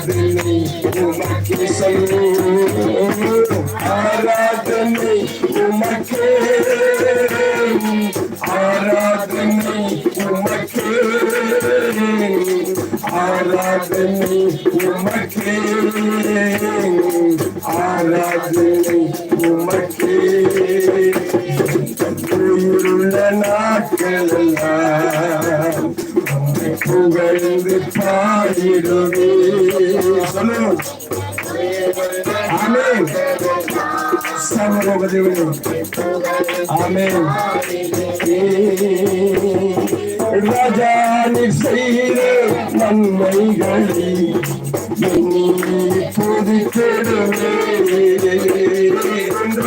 ஆராதனை உமக்கே சொல்லு, ஆராதனை உமக்கே, ஆராதனை உமக்கே, ஆராதனை உமக்கே, ஆராதனை உமக்கே. உயிருள்ள நாட்களெல்லாம் உம்மை புகழ்ந்து பாடிடுவே. சொல்லுங்க. ஆமென். சமூகத்தில் ஆமென். ராஜா நீர் செய்த நன்மைகளை எண்ணி துதித்திடுவே.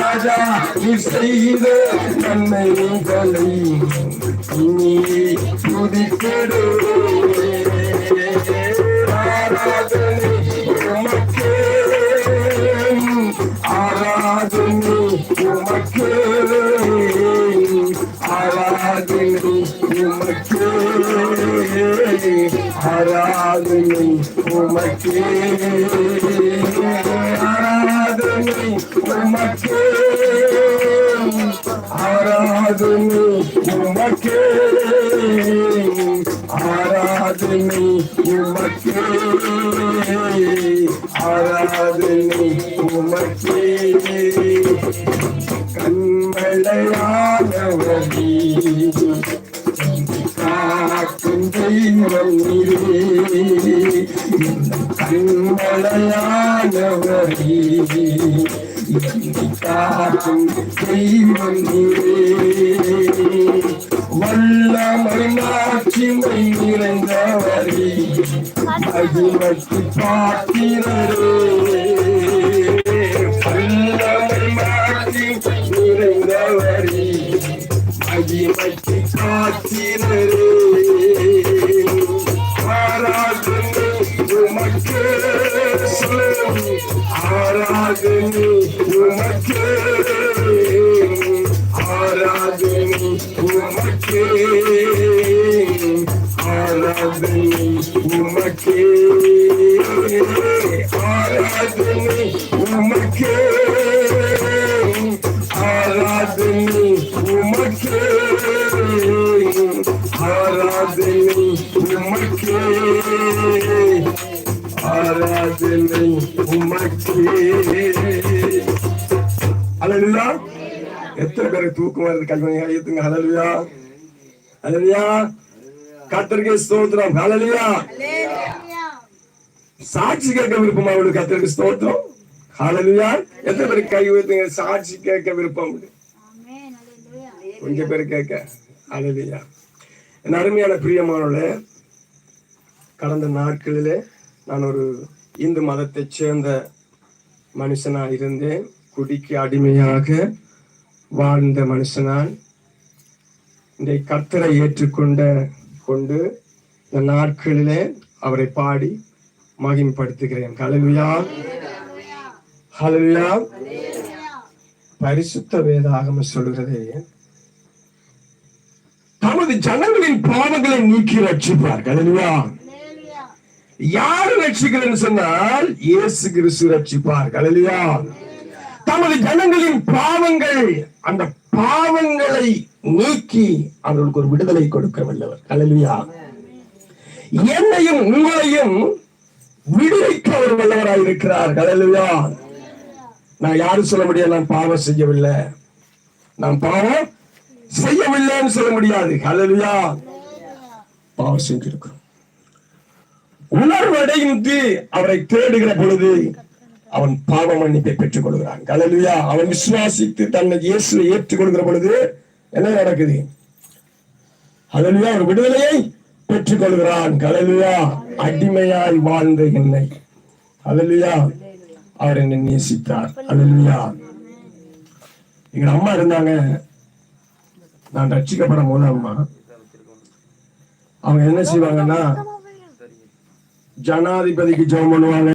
ராஜா நீர் செய்த நன்மைகளை எண்ணி துதித்திடுவே. ஆராதனை உமக்கே, ஆராதனை உமக்கே, ஆராதனை உமக்கே, ஆராதனை உமக்கே, ஆராதனை உமக்கே, ஆராதனை உமக்கே, ஆராதனை உமக்கே, ஆராதனை உமக்கே. கண்மலையானவரே காக்கும் தெய்வம் நீரே, கண்மலையானவரே காக்கும் தெய்வம் நீரே. வல்லமை மாட்சிமை நிறைந்தவரே மகிமைக்கு பாத்திரரே, வல்லமை மாட்சிமை நிறைந்தவரே மகிமைக்கு பாத்திரரே. ஆராதனை உமக்கே, ஆராதனை உமக்கே, ஆராதனை உமக்கே, ஆராதனை உமக்கே, ஆராதனை உமக்கே, ஆராதனை உமக்கே, ஆராதனை உமக்கே, ஆராதனை உமக்கே. அல்லேலூயா. எத்தனை பேருக்கு தூக்கம் வருது? கல்வி ஐயத்துங்க. ஹல்லேலூயா, ஹல்லேலூயா. கர்த்தருக்கு ஸ்தோத்திரம். ஹல்லேலூயா. சாட்சி கேட்க விருப்பமா அவளுக்கு? கர்த்தருக்கு ஸ்தோத்திரம். ஹல்லேலூயா. எத்தனை பேருக்கு கை உயர்த்துங்க? சாட்சி கேட்க விருப்பம் உண்டு? கொஞ்சம் பேர் கேட்க. ஹல்லேலூயா. என் அருமையான பிரியமானவர்களே, கடந்த நாட்களிலே நான் ஒரு இந்து மதத்தைச் சேர்ந்த மனுஷனா இருந்தேன். குடிக்கு அடிமையாக வாழ்ந்த மனுஷனால் இன்றைய கர்த்தரை கொண்டு இந்த நாட்களிலே அவரை பாடி மகிமைப்படுத்துகிறேன். ஹல்லேலூயா, ஹல்லேலூயா. பரிசுத்த வேதாகமம் சொல்கிறது, தமது ஜனங்களின் பாவங்களை நீக்கி ரட்சிப்பார். ஹல்லேலூயா. யாரு ரட்சிக்கிறேன்னு சொன்னால் இயேசு கிறிஸ்து ரட்சிப்பார். ஹல்லேலூயா. தமது ஜனங்களின் பாவங்கள், அந்த பாவங்களை நீக்கி அவர்களுக்கு ஒரு விடுதலை கொடுக்க வல்லவர். ஹல்லேலூயா. என்னையும் உங்களையும் விடுவிக்க ஒரு வல்லவராய் இருக்கிறார். ஹல்லேலூயா. நான் யாரும் சொல்ல முடியாது நான் பாவம் செய்யவில்லை, நான் பாவம் செய்யவில்லைன்னு சொல்ல முடியாது. ஹல்லேலூயா. பாவம் செஞ்சிருக்கிறோம். உணர்வடைந்து அவரை தேடுகிற பொழுது அவன் பாவ மன்னிப்பை பெற்றுக் கொள்கிறான். ஹல்லேலூயா. அவன் விசுவாசித்து தன்னை இயேசுவை ஏற்றுக்கொள்கிற பொழுது என்ன நடக்குது? ஹல்லேலூயா. ஒரு விடுதலையை பெற்றுக் கொள்கிறான். ஹல்லேலூயா. அடிமையாய் வாழ்ந்த என்னை, ஹல்லேலூயா, அவர் என்னை நேசித்தார். ஹல்லேலூயா. எங்க அம்மா இருந்தாங்க, நான் ரட்சிக்கப்படும் போது அம்மா அவங்க என்ன செய்வாங்கன்னா ஜனாதிபதிக்கு ஜெபம் பண்ணுவாங்க.